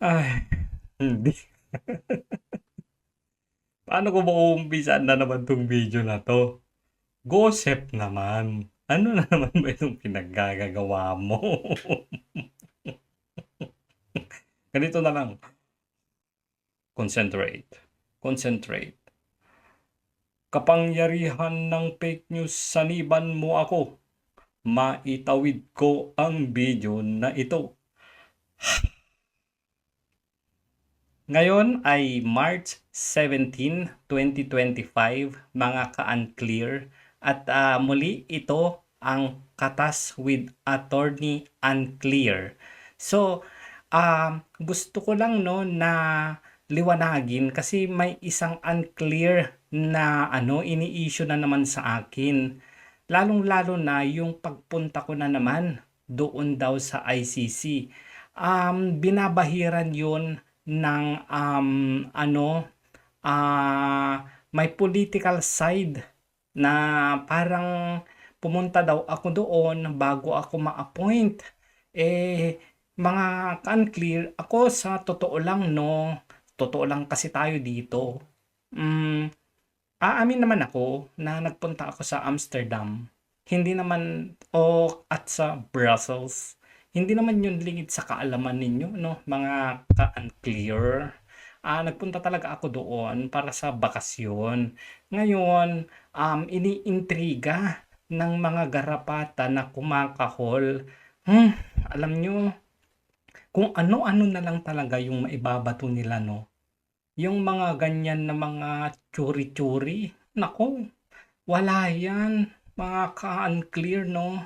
Ay, hindi. Paano ko mauumpisan na naman 'tong video na 'to? Gossip naman. Ano na naman ba itong pinaggagagawa mo? Ganito na lang, concentrate, concentrate. Kapangyarihan ng fake news, saniban mo ako. Maitawid ko ang video na ito. Ngayon ay March 17, 2025, mga ka-unclear. At muli ito ang Katas with Attorney Unclear. So, gusto ko lang no na liwanagin kasi may isang unclear na ini-issue na naman sa akin. Lalong-lalo na yung pagpunta ko na naman doon daw sa ICC. Binabahiran yun ng may political side na parang pumunta daw ako doon bago ako ma-appoint. Mga ka-unclear, ako sa totoo lang no, totoo lang kasi tayo dito. Mm, Aamin naman ako na nagpunta ako sa Amsterdam. Hindi naman at sa Brussels. Hindi naman yun lingid sa kaalaman ninyo, no, mga ka-unclear. Nagpunta talaga ako doon para sa bakasyon. Ngayon, iniintriga ng mga garapata na kumakahol. Alam nyo, kung ano-ano na lang talaga yung maibabato nila, no? Yung mga ganyan na mga tsuri-tsuri, nako, wala yan, mga ka-unclear, no?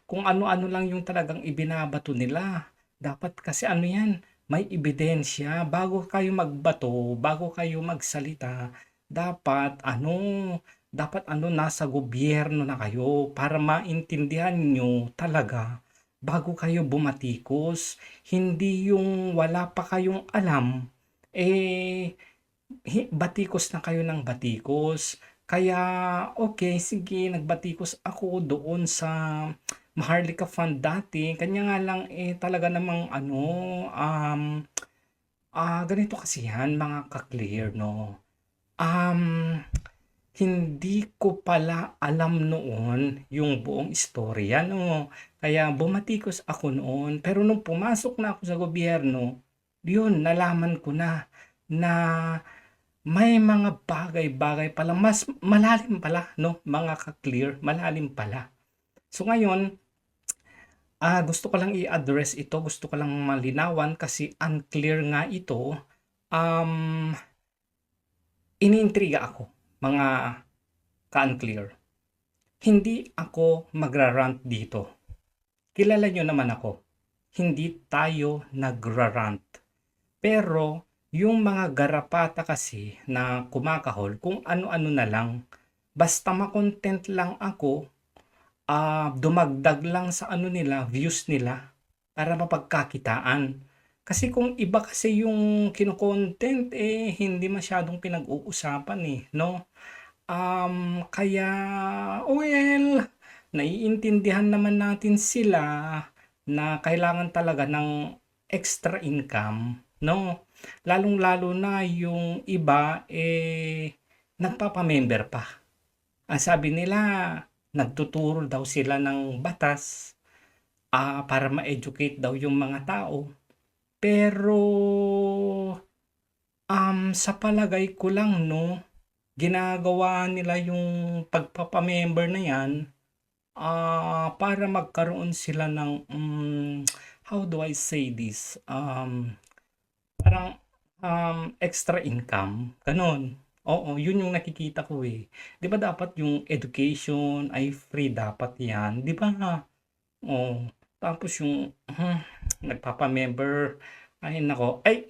Kung ano-ano lang yung talagang ibinabato nila. Dapat kasi ano yan, may ebidensya. Bago kayo magbato, bago kayo magsalita, dapat nasa gobyerno na kayo para maintindihan nyo talaga bago kayo bumatikos. Hindi yung wala pa kayong alam, eh, batikos na kayo ng batikos. Kaya, okay, sige, nagbatikos ako doon sa Maharlika Fund dati. Kanya nga lang, talaga namang ganito kasi yan, mga ka-clear, no? Um, Hindi ko pala alam noon yung buong istorya, no? Kaya bumatikos ako noon. Pero nung pumasok na ako sa gobyerno, yun, nalaman ko na may mga bagay-bagay pala, mas malalim pala, no? Mga ka-clear, malalim pala. So ngayon, gusto ko lang i-address ito, gusto ko lang malinawan kasi unclear nga ito. Um, Iniintriga ako, mga ka-unclear. Hindi ako magra-rant dito. Kilala nyo naman ako. Hindi tayo nagra-rant. Pero yung mga garapata kasi na kumakahol kung ano-ano na lang, basta makontent lang ako, dumagdag lang sa ano nila, views nila para mapagkakitaan. Kasi kung iba kasi yung kino-content, hindi masyadong pinag-uusapan, no? Kaya, well, naiintindihan naman natin sila na kailangan talaga ng extra income, no? Lalong-lalo na yung iba, nagpapamember pa. Ang sabi nila, nagtuturo daw sila ng batas, para ma-educate daw yung mga tao. Pero, sa palagay ko lang, no, ginagawa nila yung pagpapamember na yan, para magkaroon sila ng, how do I say this? Parang extra income, ganun. Oo, yun yung nakikita ko eh. 'Di ba dapat yung education ay free dapat yan, 'di ba? Oo. Tapos yung nagpapamember, ay nako, ay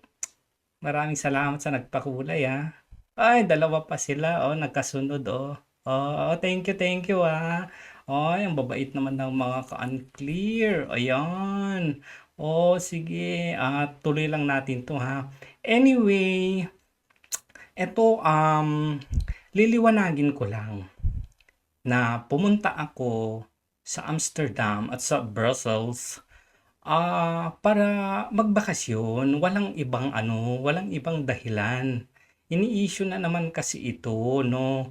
maraming salamat sa nagpakulay ah. Ay, dalawa pa sila, oh, nagkasunod, oh. Oh, thank you, ah. Ay, ang babait naman ng mga ka-unclear. Ayan. Oh, sige. Tuloy lang natin to, ha. Anyway, eto, liliwanagin ko lang na pumunta ako sa Amsterdam at sa Brussels, Para magbakasyon, walang ibang ano, walang ibang dahilan. Ini-issue na naman kasi ito 'no.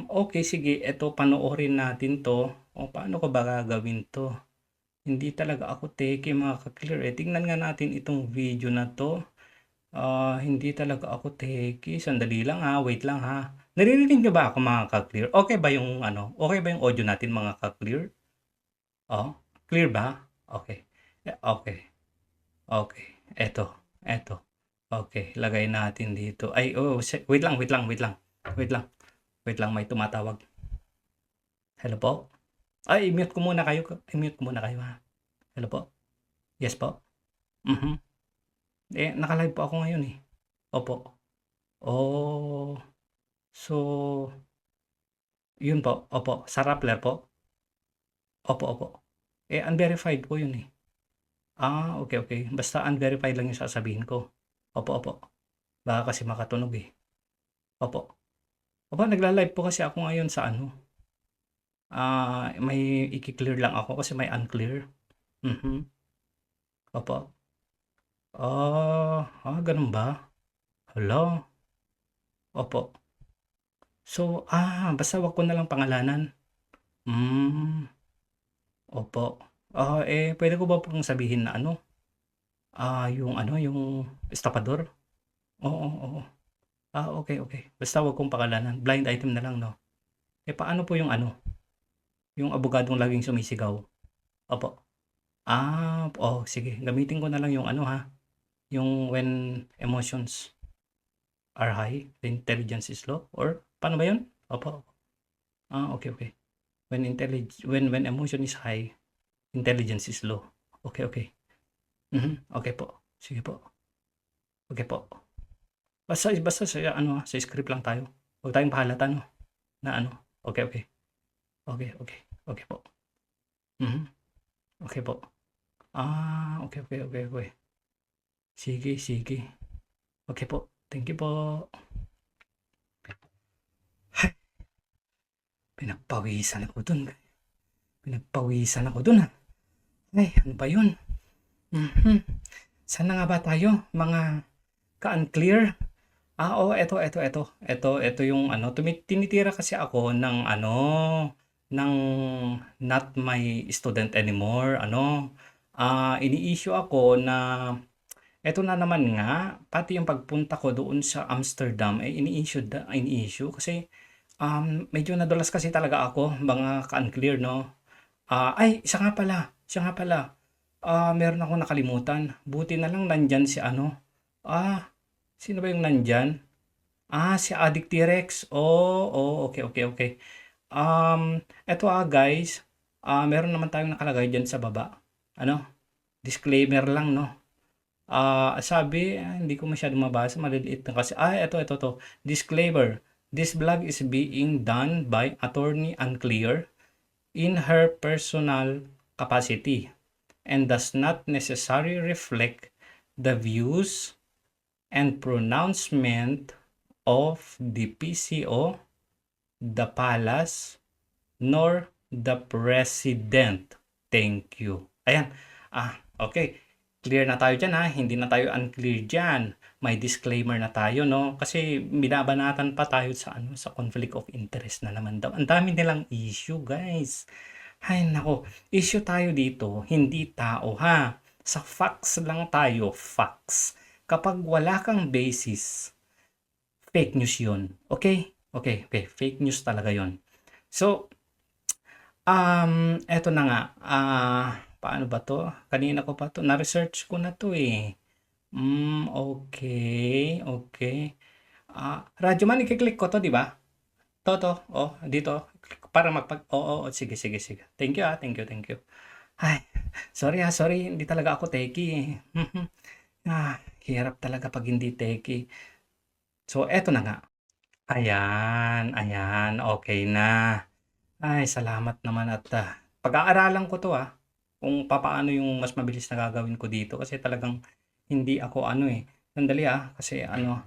Okey sige eto panoorin natin 'to. O paano ko ba gagawin 'to? Hindi talaga ako techie mga ka-clear, eh. Tingnan nga natin itong video na 'to. Hindi talaga ako techie. Sandali lang, wait lang, ha. Naririnig niyo ba ako mga ka-clear? Okey ba yung ano, okey ba yung audio natin mga ka-clear? Oh, clear ba? Okey. Okey, okey. Eto. Okey, lagay natin dito. Ay, wait lang, wait lang, wait lang. Wait lang, wait lang may tumatawag. Hello po? Ay, i-mute ko muna kayo, i-mute ko muna kayo, ha. Hello po? Yes po? Mhm. Naka-live po ako ngayon, eh. Opo. Oh, so yun po, opo, sa Rappler po? Opo. Unverified po yun, eh. Okey. Basta unverified lang yung sasabihin ko. Opo. Baka kasi makatunog, eh. Opo. Nagla-live po kasi ako ngayon sa ano, may iki-clear lang ako kasi may unclear. Mhm. Opo. Ganun ba? Hala, opo. So, basta 'wag ko na lang pangalanan. Hmm, opo. Puwede ko ba pong sabihin na ano, yung ano, yung estafador? Oo. Okey. Basta 'wag kong pangalanan, blind item na lang 'no? Paano po yung ano, yung abogadong laging sumisigaw? Opo. Sige gamitin ko na lang yung ano, yung when emotions are high, the intelligence is low or paano ba yun? Opo. Okey. When emotion is high, intelligence is low. Okey. Okey po. Sige po. Okey po. Basta sa ano, sa script lang tayo. Huwag tayong pahalata 'no, na ano. Okey. Okey po. Mhm. Okey po. Okey. Sige. Okey po. Thank you po. Pinagpawisan ako dun, Ay, ano ba yun? Saan na nga ba tayo mga ka-unclear? Eto yung ano, tinitira kasi ako ng ano, ng not my student anymore, ano. Ini-issue ako na eto na naman nga, pati yung pagpunta ko doon sa Amsterdam, ini-issue kasi medyo nadulas kasi talaga ako, mga ka-unclear, 'no. Siya nga pala. Meron akong nakalimutan. Buti na lang nandyan si ano. Sino ba yung nandyan? Si Addict T-Rex. Okay. Eto guys. Meron naman tayong nakalagay dyan sa baba. Ano? Disclaimer lang, no? Sabi, hindi ko masyadong mabasa. Maliliit na kasi. Ito. Disclaimer. This vlog is being done by Attorney Unclear in her personal capacity and does not necessarily reflect the views and pronouncement of the PCO, the Palace, nor the President. Thank you. Ayan. Okay. Clear na tayo dyan, hindi na tayo unclear dyan. May disclaimer na tayo, no? Kasi binabanatan pa tayo sa ano, sa conflict of interest na naman daw. Ang dami nilang issue, guys. Ay nako, issue tayo dito, hindi tao, Sa facts lang tayo, facts. Kapag wala kang basis, fake news 'yun. Okay? Fake news talaga 'yun. So, eto na nga, paano ba 'to? Kanina ko pa 'to, na-research ko na 'to, eh. Okay. Radyo man i-click ko 'to, 'di ba? 'To, dito, para sige. Thank you, thank you. Ay, sorry, hindi talaga ako techie, eh. Hirap talaga 'pag hindi techie. So, eto na nga. Ayan, okey na. Ay, salamat naman at, pag-aaralan ko 'to, kung papaano yung mas mabilis na gagawin ko dito kasi talagang hindi ako ano, eh sandali, kasi ano,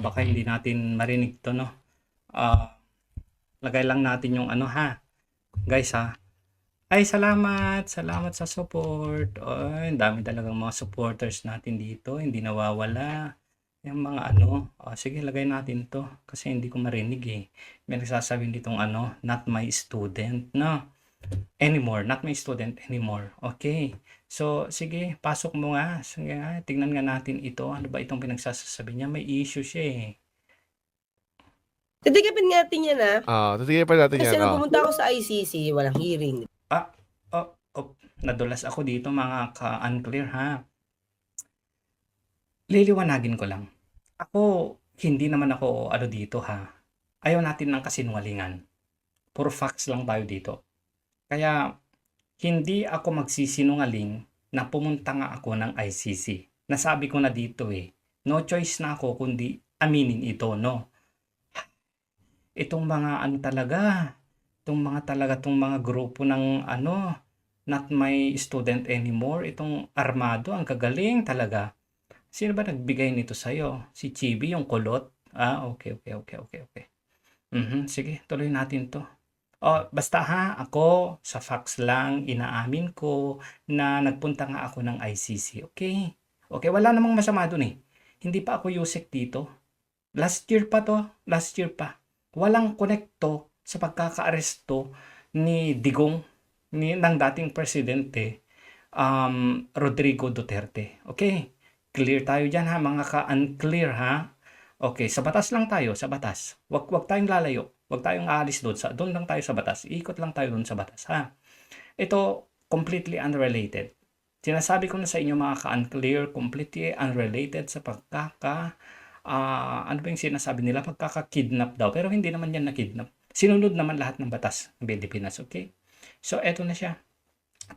baka hindi natin marinig 'to 'no. Lagay lang natin yung ano, guys, Ay, salamat. Salamat sa support. Ay, ang dami talagang mga supporters natin dito. Hindi nawawala. Yung mga ano. Sige, lagay natin to. Kasi hindi ko marinig eh. May nagsasabi ditong ano, not my student. No, anymore. Not my student anymore. Okay. So, sige, pasok mo nga. Sige nga, tignan nga natin ito. Ano ba itong pinagsasabi niya? May issue siya eh. Titigipin natin yan Titigil pa natin Kasi yan. nung pumunta ako sa ICC, walang hearing. Nadulas ako dito mga ka-unclear ha. Liliwanagin ko lang. Ako, hindi naman ako ano dito ha. Ayaw natin ng kasinungalingan. Puro facts lang tayo dito. Kaya, hindi ako magsisinungaling na pumunta nga ako ng ICC. Nasabi ko na dito eh. No choice na ako kundi aminin ito, no? Itong mga ano talaga, itong mga grupo ng ano, not my student anymore, itong armado, ang gagaling talaga. Sino ba nagbigay nito sa'yo? Si Chibi, yung kulot? Okay. Sige, tuloy natin to. Basta ha, ako sa facts lang, inaamin ko na nagpunta nga ako ng ICC. Okay? Okay, wala namang masama dun eh. Hindi pa ako USEC dito. Last year pa to. Last year pa. Walang konekto sa pagkakaaresto ni Digong, ng dating presidente, Rodrigo Duterte. Okay? Clear tayo dyan ha, mga ka-unclear ha. Okay, sa batas lang tayo, sa batas. Wag tayong lalayo. Wag tayong aalis doon lang tayo sa batas. Ikot lang tayo doon sa batas ha. Ito, completely unrelated. Sinasabi ko na sa inyo mga ka-unclear, completely unrelated sa ano ba yung sinasabi nila? Pagkaka-kidnap daw. Pero hindi naman yan na-kidnap. Sinunod naman lahat ng batas ng Pilipinas, okay? So, eto na siya.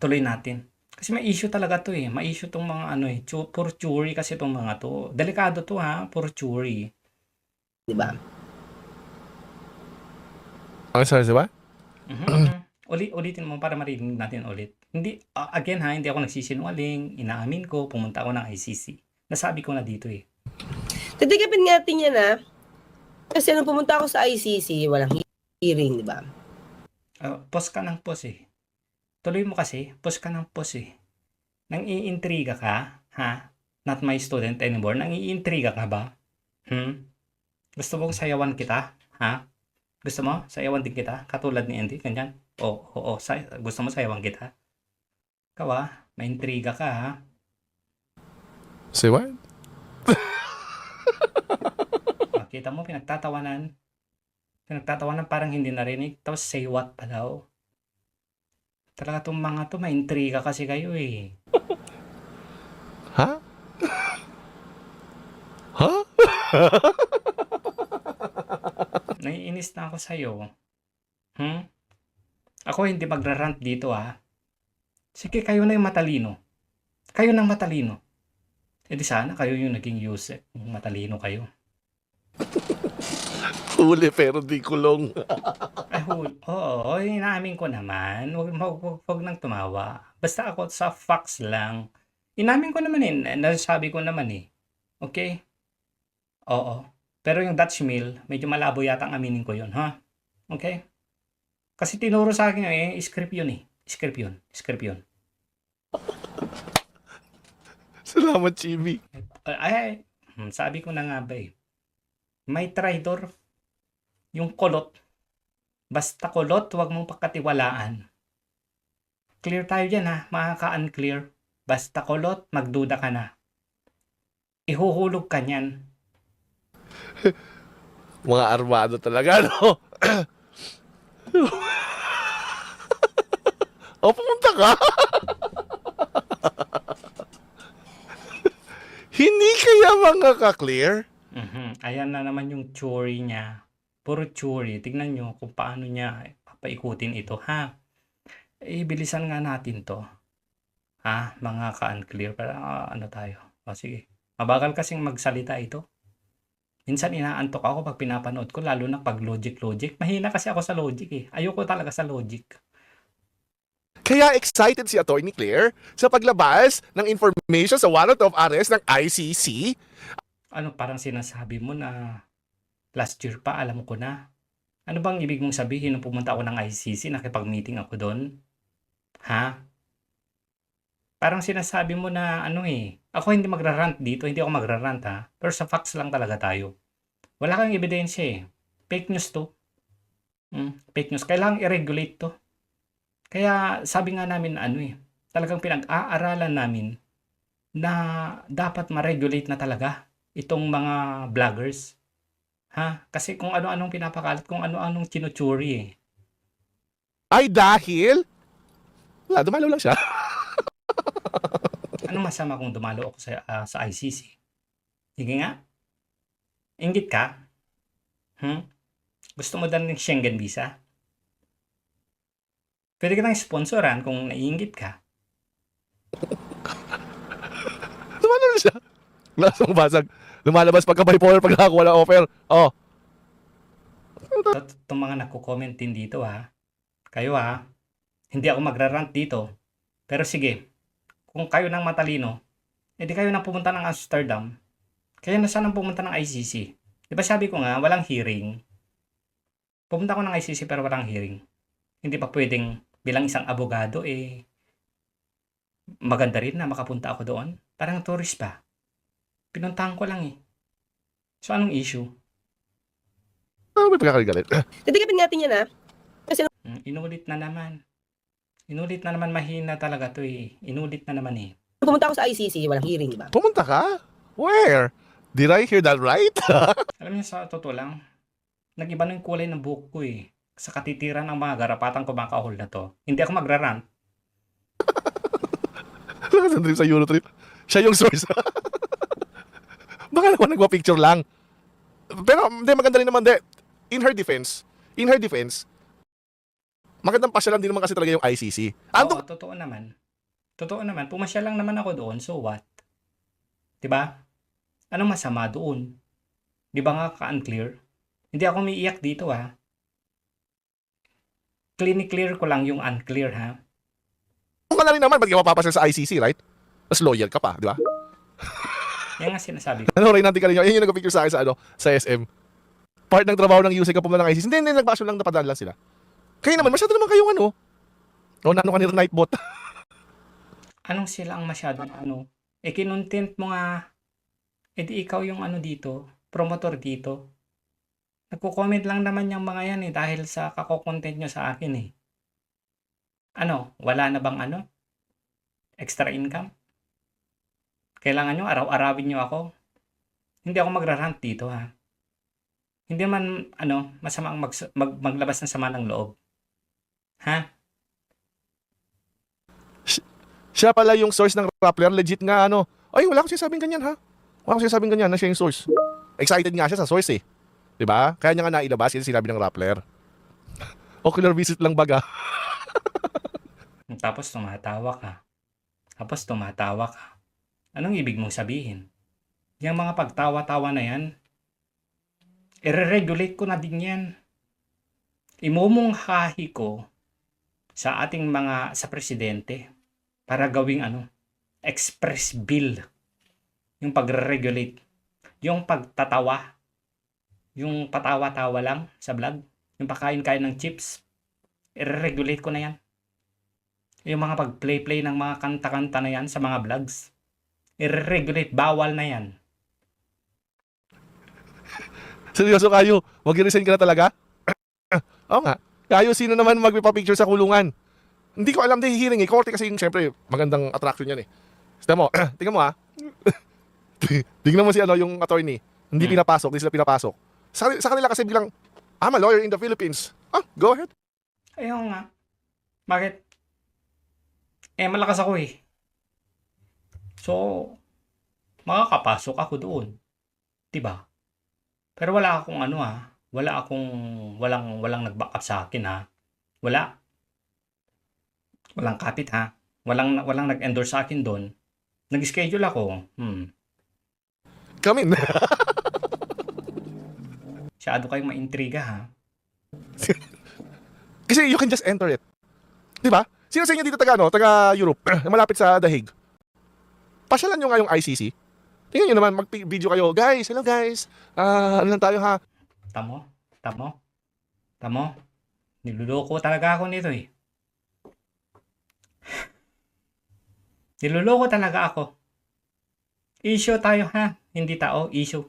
Tuloy natin. Kasi may issue talaga to eh. May issue tong mga ano eh. Puro churi kasi tong mga to. Delikado to ha. Puro churi. Diba? Sorry, ba? Ulitin mo para marinig natin ulit. Hindi, again ha, hindi ako nagsisinungaling. Inaamin ko, pumunta ako ng ICC. Nasabi ko na dito eh. Titigipin natin yan Kasi nung pumunta ako sa ICC, walang hearing, di ba? Pause ka ng pause eh. Tuloy mo kasi, pause ka ng pause eh. Nang iintriga ka, ha? Not my student anymore. Nang iintriga ka ba? Gusto mong sayawan kita? Ha? Gusto mo? Sayawan din kita? Katulad ni Andy, ganyan? Oo. Gusto mo sayawan kita? Ikaw may intriga ka ha? Say what? Kita mo, pinagtatawanan. Pinagtatawanan parang hindi narinig. Tapos say what pa daw. Talaga itong mga to, may intriga kasi kayo eh. Ha? Ha? Naiinis na ako sa'yo. Ako hindi magrarant dito Sige, kayo na yung matalino. Kayo nang matalino. E di sana kayo yung naging USEC. Matalino kayo. Huli pero di kulong. Oo, inaamin ko naman. Huwag nang tumawa. Basta ako sa facts lang. Inamin ko naman nasabi ko naman Okay? Oo. Pero yung Dutch Mill, medyo malabo yata ang aminin ko yun, ha? Okay? Kasi tinuro sa akin script yun Script yun. Salamat, Chibi. Sabi ko na nga ba may traitor. Yung kulot. Basta kulot, huwag mong pakatiwalaan. Clear tayo dyan mga ka-unclear. Basta kulot, magduda ka na. Ihuhulog ka niyan. Mga armado talaga, no? Pumunta ka? Hindi kaya mga ka-clear? Ayan na naman yung churi niya. Puro churi. Tignan nyo kung paano niya papaikutin ito, ha? Bilisan nga natin to. Mga ka-unclear. Para ano tayo? Sige. Mabagal kasing magsalita ito. Minsan inaantok ako pag pinapanood ko, lalo na pag logic. Mahina kasi ako sa logic Ayoko talaga sa logic. Kaya excited si Attorney Claire sa paglabas ng information sa warrant of arrest ng ICC. Parang sinasabi mo na last year pa, alam ko na. Ano bang ibig mong sabihin nung pumunta ako ng ICC, nakipag-meeting ako doon? Ha? Parang sinasabi mo na ano eh, ako hindi magrarant dito, hindi ako magrarant ha. Pero sa facts lang talaga tayo. Wala kang ebidensya eh. Fake news to. Fake news. Kailangang i-regulate to. Kaya sabi nga namin ano eh, talagang pinag-aaralan namin na dapat ma-regulate na talaga itong mga vloggers. Ha? Kasi kung ano-anong pinapakalat, kung ano-anong tinutsuri eh. Ay dahil? Wala, dumalaw lang siya. Anong masama kung dumalo ako sa ICC? Sige nga. Inggit ka? Gusto mo din ng Schengen visa? Pwede ka nang sponsoran kung naiinggit ka. Dumalaw lang siya. Lasang basag. Lumalabas pagka bipolar pag nakakuha ng offer. Oh. Itong mga nagko-comment din dito ha. Kayo ha. Hindi ako magrarant dito. Pero sige. Kung kayo nang matalino, edi kayo nang pumunta ng Amsterdam. Kayo na sanang pumunta ng ICC. Di ba sabi ko nga, walang hearing. Pumunta ko ng ICC pero walang hearing. Hindi pa pwedeng bilang isang abogado maganda rin na makapunta ako doon. Parang tourist pa. Pinuntahan ko lang eh. So anong issue? May pagkakagalit. Titigipin natin yan, ha? Inulit na naman. Inulit na naman, mahina talaga to eh. Inulit na naman eh. Pumunta ako sa ICC, walang hearing, di ba? Pumunta ka? Where? Did I hear that right? Alam niyo sa totoo lang, nag-iba na yung kulay ng buhok ko eh. Sa katitiran ng mga garapatang kumakahol na to. Hindi ako magrarant. Lakas ng trip sa Eurotrip. Siya yung source. Baka naman nagwa-picture lang. Pero hindi, maganda rin naman. In her defense, magandang pasya lang din naman kasi talaga yung ICC. Oo, totoo naman. Totoo naman. Pumasya lang naman ako doon, so what? Diba? Anong masama doon? Di ba nga ka-unclear? Hindi ako umiiyak dito ha. Clear ko lang yung unclear ha. Kung ka na rin naman, ba't ka mapapasya sa ICC, right? Mas lawyer ka pa, di ba? Yan nga sinasabi ko. Ano, rin natin kanina, yun yung nag-picture sa akin sa SM. Part ng trabaho ng USEC ka pumunta ng ICC. Hindi, nag-basyo lang, napadaan lang sila. Kaya naman, masyado naman kayong ano. O, nano ka ni Nightbot. Anong sila ang masyadong ano? Kinontent mo nga. Di ikaw yung ano dito, promotor dito. Nagko-comment lang naman yung mga yan dahil sa kako-content nyo sa akin eh. Ano, wala na bang ano? Extra income? Kailangan nyo, araw-arawin nyo ako? Hindi ako magrarant dito ha. Hindi man, masama ang maglabas ng sama ng loob. Ha? Siya pala yung source ng Rappler, legit nga ano. Ay, wala akong sinasabing ganyan ha. Wala akong sinasabing ganyan na siya yung source. Excited nga siya sa source eh. Diba? Kaya niya nga nailabas kasi sinabi ng Rappler. Ocular visit lang baga. Tapos tumatawa ka. Anong ibig mong sabihin? Yung mga pagtawa-tawa na yan, i-regulate ko na din yan. Imumunghahi ko sa ating sa presidente para gawing express bill. Yung pagre-regulate. Yung pagtatawa. Yung patawa-tawa lang sa vlog. Yung pakain-kain ng chips. I-regulate ko na yan. Yung mga pag-play-play ng mga kanta-kanta na yan sa mga vlogs. I-regulate. Bawal na yan. Seryoso kayo? Mag-resign ka na talaga? Oo nga. Kayo, sino naman magpapicture sa kulungan? Hindi ko alam din hearing eh. Korte kasi yung syempre magandang attraction yan eh. Tingnan mo ha. Tingnan mo si yung attorney. Hindi pinapasok, hindi sila pinapasok. Sa kanila kasi bilang, I'm a lawyer in the Philippines. Go ahead. Ayun nga. Bakit? Malakas ako eh. So, makakapasok ako doon. Diba? Pero wala akong walang nag-back up sa akin ha. Walang kapit ha. Walang nag-endorse sa akin doon. Nag-schedule ako. Come in. Masyado kayong maintriga ha. Kasi you can just enter it. Diba? Sino sa inyo dito taga Europe, malapit sa The Hague? Pasyalan nyo nga yung ICC. Tingnan nyo naman, mag-video kayo. Guys, hello guys. Ano lang tayo ha? Tamo. Niluloko talaga ako nito eh. Niloloko talaga ako. Issue tayo ha, hindi tao, issue.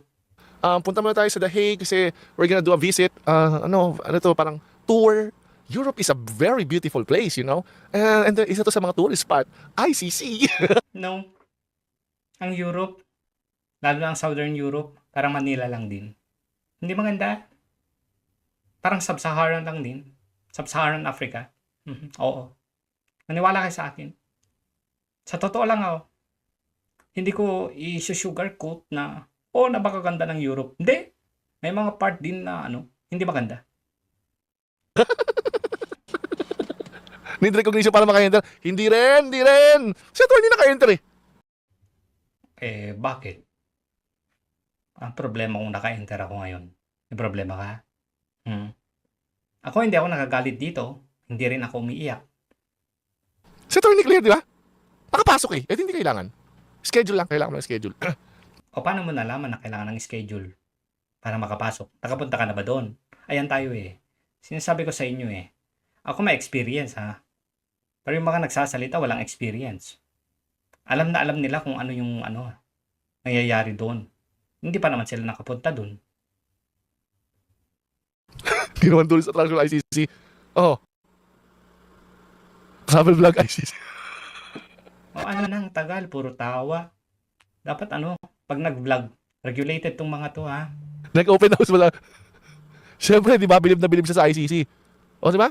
Punta muna tayo sa The Hague kasi we're gonna do a visit. Ano to, parang tour. Europe is a very beautiful place, you know? And then, isa to sa mga tourist spot, ICC. No, ang Europe, lalo na ang Southern Europe, parang Manila lang din. Hindi maganda. Parang Sub-Saharan lang din. Sub-Saharan Africa. Oo. Maniwala kayo sa akin. Sa totoo lang ako, hindi ko i-sugarcoat na, napakaganda ng Europe. Hindi. May mga part din na, hindi maganda. Need recognition para maka-enter. Hindi rin. Si attorney naka-enter eh. Bakit? Ang problema kung naka-enter ako ngayon. May problema ka? Ako hindi ako nagagalit dito. Hindi rin ako umiiyak. Si attorney clear, di ba? Nakapasok eh. Hindi kailangan. Schedule lang. Kailangan mo ng schedule. O paano mo nalaman na kailangan ng schedule para makapasok? Nakapunta ka na ba doon? Ayan tayo eh. Sinasabi ko sa inyo eh. Ako may experience ha. Pero yung mga nagsasalita walang experience. Alam na alam nila kung ano yung nangyayari doon. Hindi pa naman sila nakapunta doon. Hindi naman tourist attraction ICC. Oh. Travel vlog ICC. O nang tagal, puro tawa. Dapat pag nag-vlog, regulated tong mga to ha. Nag-open house wala. Siyempre, di ba, bilib na bilib siya sa ICC. O, di ba?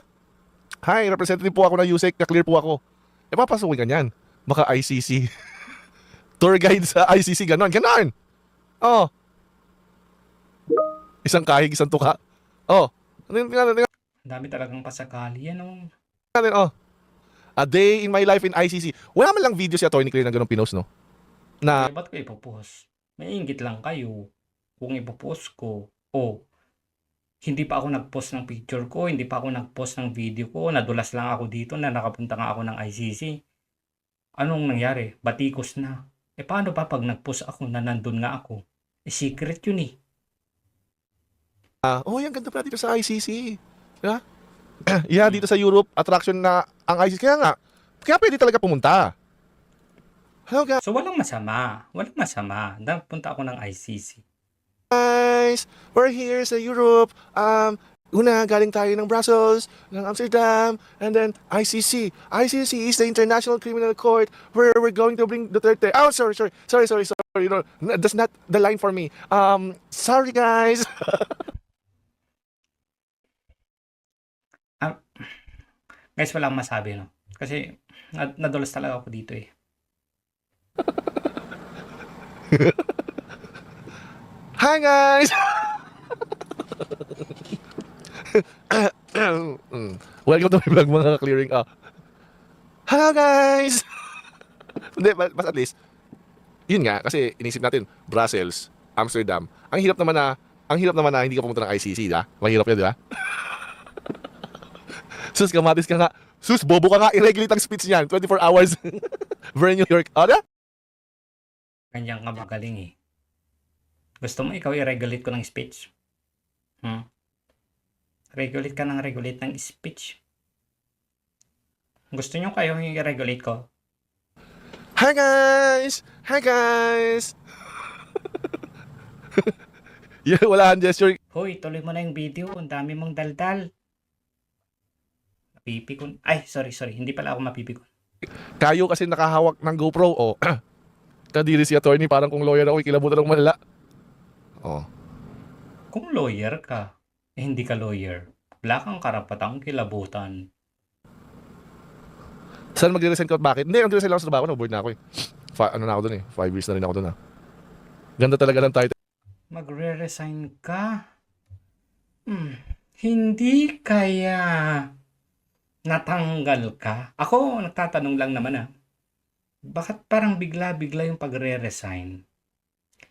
Hi, representative po ako ng USEC, na-clear po ako. Papasukin ka niyan. Baka ICC. Tour guide sa ICC, ganon. Oh. Isang kahig, isang tuka. Oh. Tingnan. Ang dami talagang pasakali yan Oh. A day in my life in ICC. Wala man lang video si attorney clear na ganun pinost, no? Na, Ba't ko ipopost? May inggit lang kayo. Kung ipopost ko, hindi pa ako nag-post ng picture ko, hindi pa ako nag-post ng video ko, nadulas lang ako dito na nakapunta nga ako ng ICC. Anong nangyari? Batikos na. Paano pa pag nag-post ako na nandun nga ako? Secret yun eh. yan ganda pala dito sa ICC. Diba? Dito sa Europe, attraction na ang ICC. Kaya pwede talaga pumunta. Hello guys. So walang masama. Napunta ako ng ICC. We're here sa Europe. Galing tayo ng Brussels, ng Amsterdam, and then ICC. ICC is the International Criminal Court where we're going to bring Duterte. Oh, sorry. No, that's not the line for me. Sorry guys. Guys, walang masabi, no? Kasi nadulas talaga ako dito eh. Hi guys. Welcome to my vlog, mga clearing. Hello guys. Hindi, mas at least yun nga, kasi inisip natin Brussels, Amsterdam. Ang hirap naman na hindi ka pumunta ng ICC, da? Mahirap yan, di ba? Sus, kamatis ka nga. Sus, bobo ka nga. I-regulate ang speech niyan. 24 hours. Very New York. Ano? Ganyan ka magaling eh. Gusto mo ikaw i-regulate ko ng speech? Regulate ka ng speech. Gusto nyo kayo i-regulate ko? Hi guys! Wala kang gesture. Hoy, tuloy mo na yung video. Ang dami mong daldal. Mapipikon. Ay, sorry. Hindi pala ako mapipikon. Kayo kasi nakahawak ng GoPro. Kadiri si attorney. Parang kung lawyer ako, ikilabutan ng malala. Kung lawyer ka, hindi ka lawyer. Wala kang karapatang kilabutan. Saan magre-resign ka? Bakit? Hindi, magre-resign lang sa trabaho. Bored na ako eh. Na ako dun eh. 5 years na rin ako dun. Ganda talaga ng title. Magre-resign ka? Hindi kaya natanggal ka? Ako, nagtatanong lang naman Bakit parang bigla-bigla yung pagre-resign?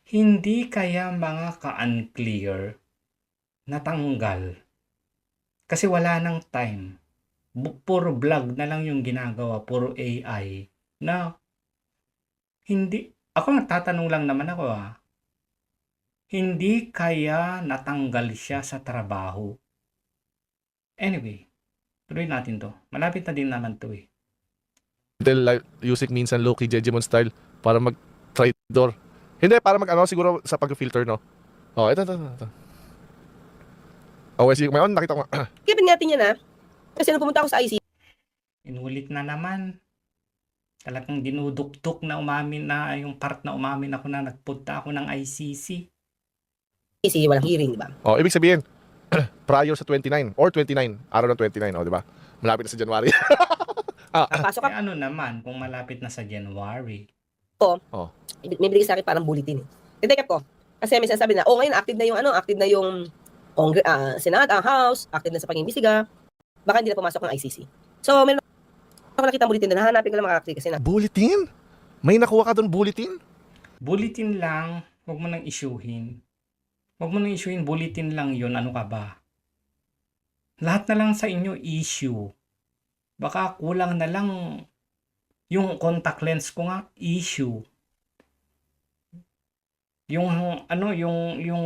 Hindi kaya mga ka-unclear natanggal? Kasi wala nang time. Puro vlog na lang yung ginagawa, puro AI. Na, hindi, ako nagtatanong lang naman ako Hindi kaya natanggal siya sa trabaho? Anyway, tuloy natin to. Malapit na din naman to eh. Yusik minsan low-key Jejemon style para mag-traitor. Hindi, para mag-ano siguro sa pag-filter, no? Oh, ito. Oh, Wesley, ngayon nakita ko. Kevin natin yan, ha? Kasi nung pumunta ako sa ICC, Inulit na naman. Talagang dinuduktok na umamin na yung part na umamin ako na nagpunta ako ng ICC. walang hearing, di ba? Oh, ibig sabihin, prior sa 29 or 29, araw ng 29, oh, di ba? Malapit na sa January. Pasok Eh ano naman kung malapit na sa January? may binigay sa akin parang bulletin. Tinake ko. Kasi may sinasabi na, ngayon active na yung Senate, House, active na sa pag-imbestiga. Baka hindi na pumasok ng ICC. So, meron ako nakita bulletin na hahanapin ko lang makakakli kasi na. Bulletin? May nakuha ka doon bulletin? Bulletin lang, huwag mo nang isyuhin. Huwag mo nang isyuhin, bulletin lang yun, ano ka ba? Lahat na lang sa inyo issue. Baka kulang na lang yung contact lens ko nga, issue. Yung yung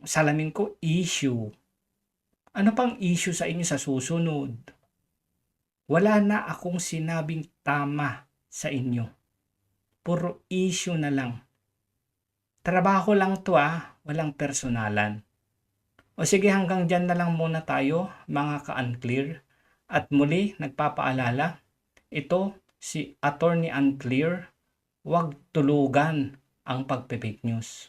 salamin ko, issue. Ano pang issue sa inyo sa susunod? Wala na akong sinabing tama sa inyo. Puro issue na lang. Trabaho lang to walang personalan. O sige, hanggang dyan na lang muna tayo, mga ka-unclear. At muli, nagpapaalala, ito si Attorney Unclear, huwag tulugan ang pagpe-fake news.